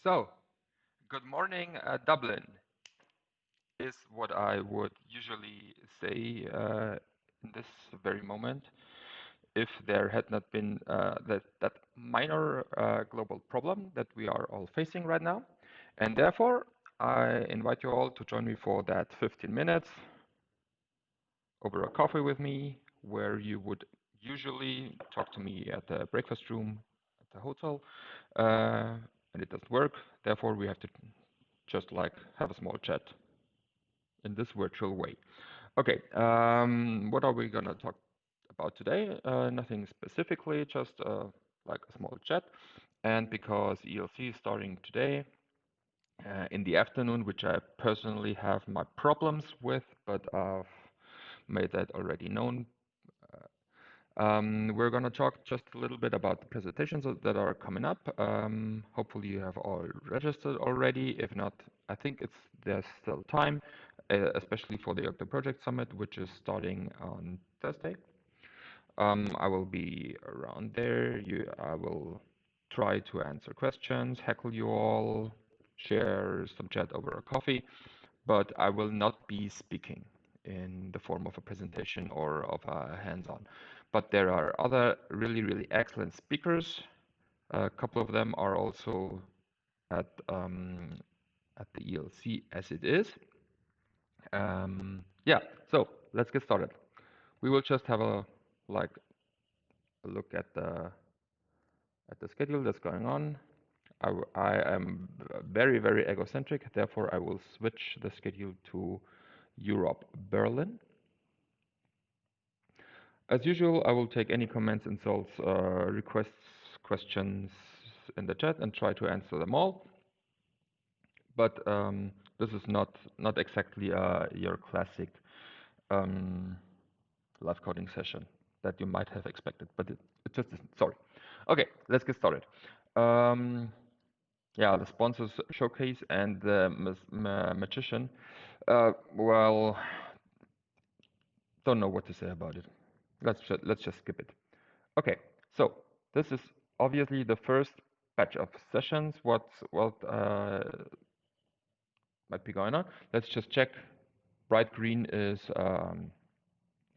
So, good morning, Dublin, is what I would usually say in this very moment if there had not been that minor global problem that we are all facing right now. And therefore, I invite you all to join me for that 15 minutes over a coffee with me, where you would usually talk to me at the breakfast room at the hotel, and it doesn't work. Therefore, we have to just like have a small chat in this virtual way. Okay, what are we gonna talk about today? Nothing specifically, just like a small chat. And because ELC is starting today in the afternoon, which I personally have my problems with, but I've made that already known. We're going to talk just a little bit about the presentations that are coming up. Hopefully you have all registered already. If not, I think there's still time, especially for the Octo Project Summit, which is starting on Thursday. I will be around there. I will try to answer questions, heckle you all, share some chat over a coffee, but I will not be speaking in the form of a presentation or of a hands-on. But there are other really, really excellent speakers. A couple of them are also at the ELC as it is. Yeah, so let's get started. We will just have a look at the schedule that's going on. I am very, very egocentric, therefore I will switch the schedule to Europe, Berlin. As usual, I will take any comments, insults, requests, questions in the chat and try to answer them all. But this is not exactly your classic live coding session that you might have expected, but it just isn't. Sorry. Okay, let's get started. Yeah, the sponsors showcase and the magician. Well, don't know what to say about it. Let's just skip it. Okay, so this is obviously the first batch of sessions. What might be going on? Let's just check. Bright green is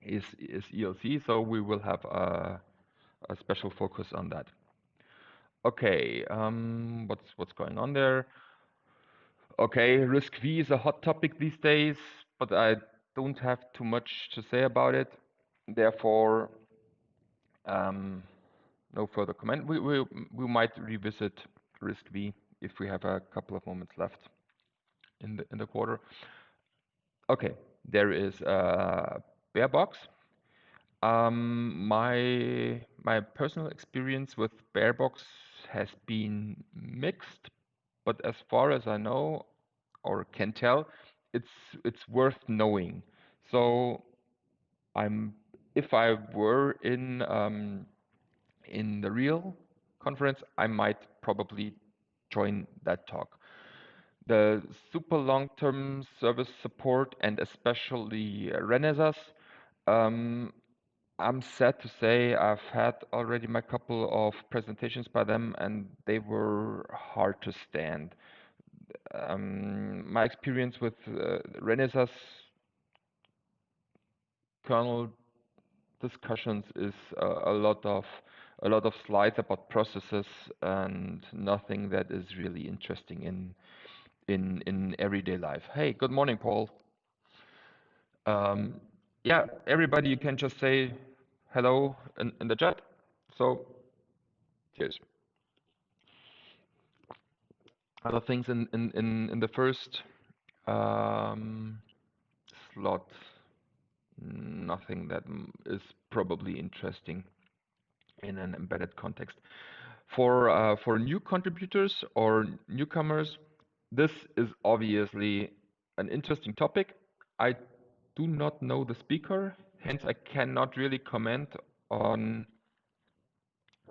ELC, so we will have a special focus on that. Okay, what's going on there? Okay, risk V is a hot topic these days, but I don't have too much to say about it. Therefore, no further comment. We might revisit risk V if we have a couple of moments left in the quarter. Okay, there is Bear Box. My personal experience with Bearbox has been mixed, but as far as I know or can tell, it's worth knowing. So if I were in the real conference, I might probably join that talk. The super long-term service support and especially Renesas, I'm sad to say I've had already my couple of presentations by them and they were hard to stand. My experience with Renesas kernel discussions is a lot of slides about processes and nothing that is really interesting in everyday life. Hey, good morning, Paul. Yeah, everybody, you can just say hello in the chat. So, cheers. Other things in the first slot, nothing that is probably interesting in an embedded context. For new contributors or newcomers, this is obviously an interesting topic. I do not know the speaker, hence I cannot really comment on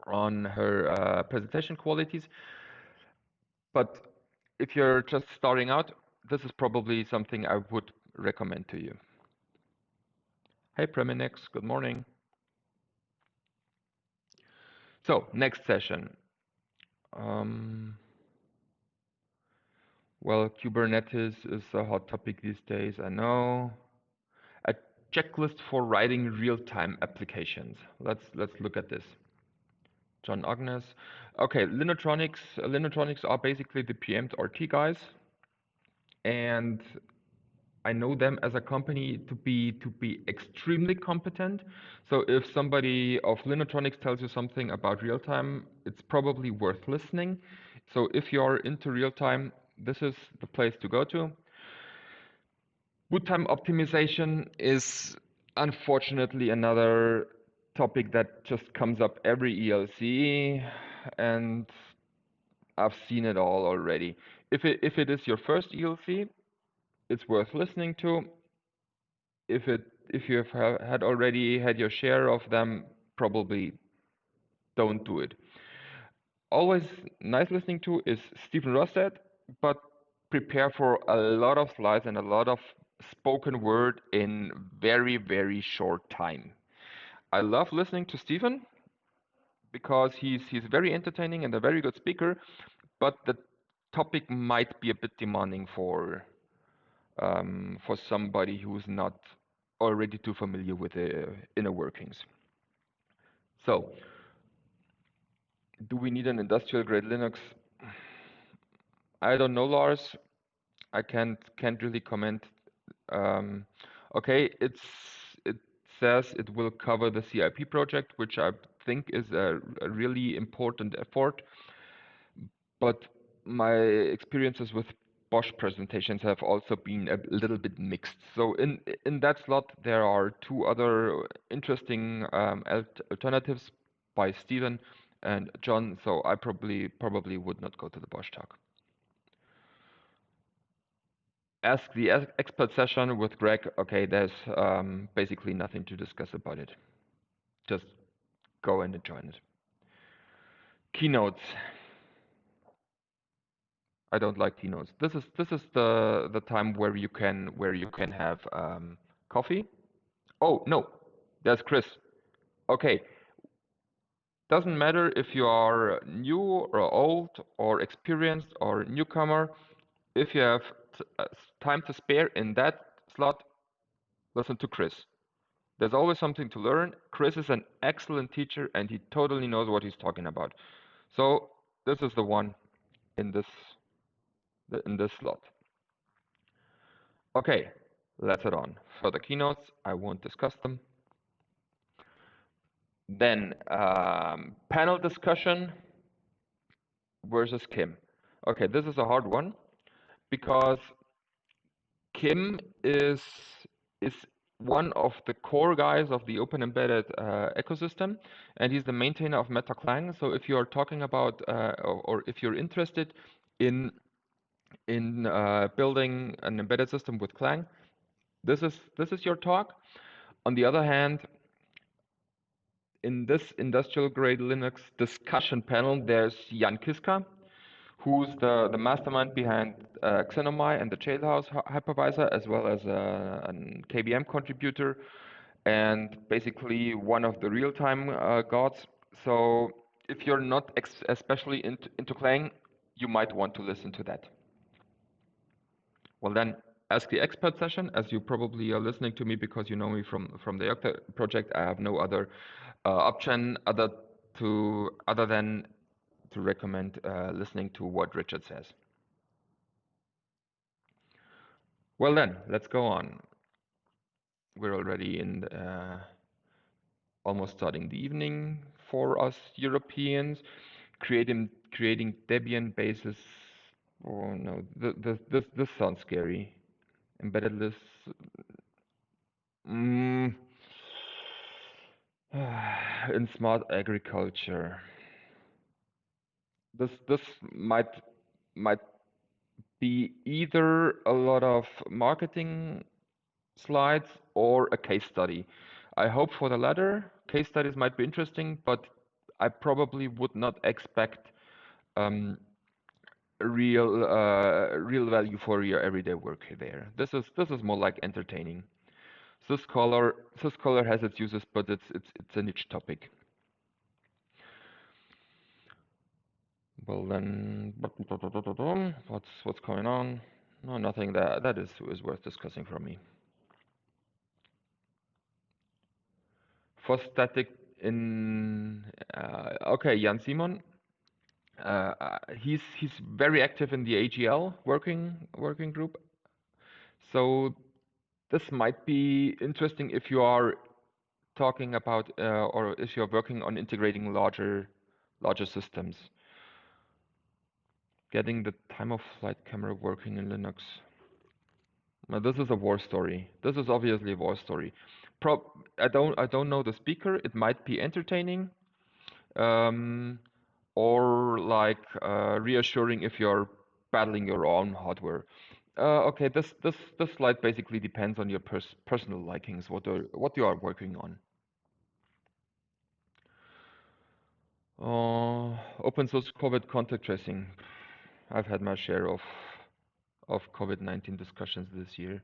her presentation qualities. But if you're just starting out, this is probably something I would recommend to you. Hey Preminex, good morning. So next session. Well, Kubernetes is a hot topic these days, I know. A checklist for writing real-time applications. Let's look at this. John Agnes. Okay, Linotronics are basically the preempt RT guys, and I know them as a company to be extremely competent. So if somebody of Linotronics tells you something about real time, it's probably worth listening. So if you're into real time, this is the place to go to. Boot time optimization is unfortunately another topic that just comes up every ELC, and I've seen it all already. If it is your first ELC, it's worth listening to. If you have had already had your share of them, probably don't do it. Always nice listening to is Stephen Rosset, but prepare for a lot of slides and a lot of spoken word in very, very short time. I love listening to Stephen because he's very entertaining and a very good speaker, but the topic might be a bit demanding for somebody who's not already too familiar with the inner workings. So, do we need an industrial grade Linux? I don't know, Lars. I can't really comment. Um, okay, it says it will cover the CIP project, which I think is a really important effort. But my experiences with Bosch presentations have also been a little bit mixed. So in that slot, there are two other interesting alternatives by Stephen and John. So I probably would not go to the Bosch talk. Ask the expert session with Greg. Okay, there's basically nothing to discuss about it. Just go and join it. Keynotes. I don't like keynotes. This is the time where you can have coffee. Oh no, there's Chris. Okay, doesn't matter if you are new or old or experienced or newcomer. If you have time to spare in that slot, listen to Chris. There's always something to learn. Chris is an excellent teacher and he totally knows what he's talking about. So this is the one in this slot. Okay, let's head on. For the keynotes, I won't discuss them. Then panel discussion versus Kim. Okay, this is a hard one because Kim is one of the core guys of the open embedded ecosystem, and he's the maintainer of MetaClang. So if you are talking about or if you're interested in building an embedded system with Clang, this is your talk. On the other hand, in this industrial grade Linux discussion panel, there's Jan Kiska, who's the mastermind behind Xenomai and the Jailhouse hypervisor, as well as a KBM contributor, and basically one of the real-time gods. So if you're not especially into Clang, you might want to listen to that. Well then, ask the expert session, as you probably are listening to me because you know me from the Octa project. I have no other option other than to recommend listening to what Richard says. Well then, let's go on. We're already in almost starting the evening for us Europeans. Creating Debian bases. Oh no, this sounds scary. Embedded lists. Mm, in smart agriculture. This might be either a lot of marketing slides or a case study. I hope for the latter. Case studies might be interesting, but I probably would not expect real value for your everyday work there. This is more like entertaining. Syscaller has its uses, but it's a niche topic. Well then, what's going on? No, nothing that is worth discussing for me. For static in okay, Jan Simon. He's very active in the AGL working group. So this might be interesting if you are talking about or if you're working on integrating larger systems. Getting the time of flight camera working in Linux. Now, this is a war story. This is obviously a war story. I don't know the speaker. It might be entertaining, um, or like reassuring if you're battling your own hardware. Okay, this slide basically depends on your personal likings, what you are working on. Open source COVID contact tracing. I've had my share of COVID-19 discussions this year.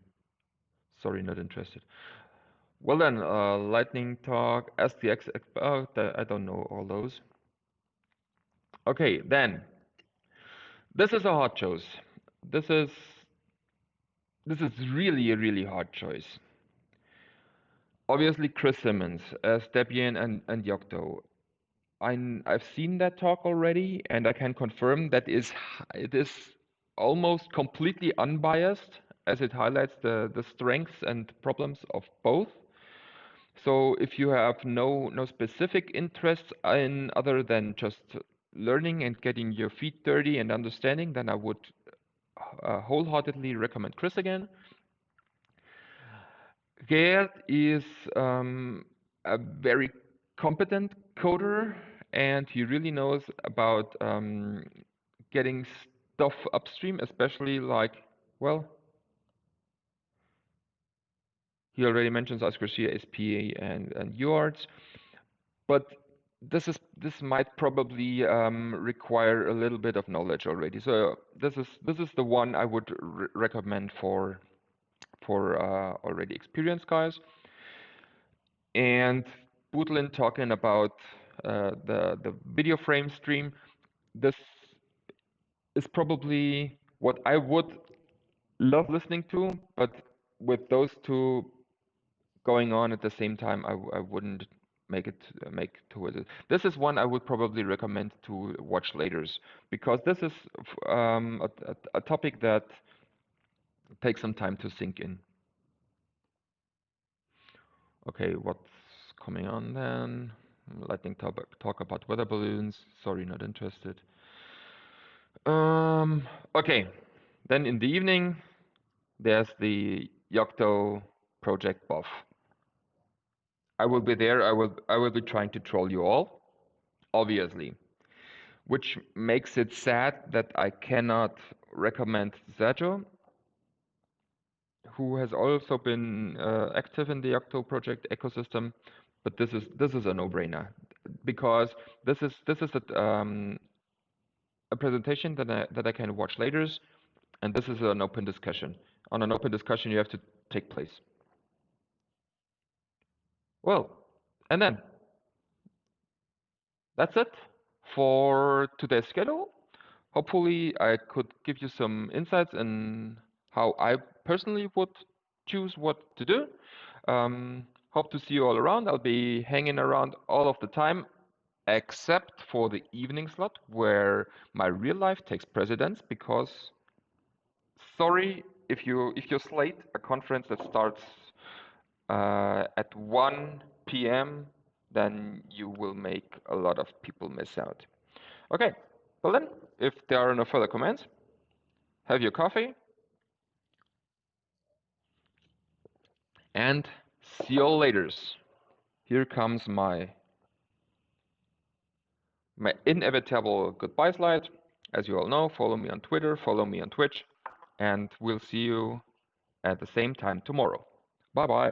Sorry, not interested. Well then, lightning talk, SDX, I don't know all those. Okay, then this is a hard choice. This is really a really hard choice. Obviously, Chris Simmons as Debian and Yocto. I've seen that talk already, and I can confirm that it is almost completely unbiased, as it highlights the strengths and problems of both. So if you have no specific interests in other than just learning and getting your feet dirty and understanding, then I would wholeheartedly recommend Chris again. Gerd is a very competent coder, and he really knows about getting stuff upstream, especially like, well, he already mentions I2C, SPA, and UARTs, but this might probably require a little bit of knowledge already. So this is the one I would recommend for already experienced guys. And Bootlin talking about the video frame stream. This is probably what I would love listening to, but with those two going on at the same time, I wouldn't make towards it. This is one I would probably recommend to watch later, because this is a topic that takes some time to sink in. Okay, what's coming on then? Lightning talk about weather balloons. Sorry, not interested. Okay, then in the evening, there's the Yocto project buff. I will be there. I will be trying to troll you all, obviously, which makes it sad that I cannot recommend Sergio, who has also been active in the Yocto project ecosystem. But this is a no-brainer, because this is a presentation that I can watch later, and this is an open discussion. On an open discussion, you have to take place. Well, and then that's it for today's schedule. Hopefully, I could give you some insights in how I personally would choose what to do. Hope to see you all around. I'll be hanging around all of the time, except for the evening slot where my real life takes precedence, because sorry if you slate a conference that starts at 1 p.m., then you will make a lot of people miss out. Okay, well then, if there are no further comments, have your coffee and see you all later. Here comes my inevitable goodbye slide. As you all know, follow me on Twitter, follow me on Twitch, and we'll see you at the same time tomorrow. Bye bye.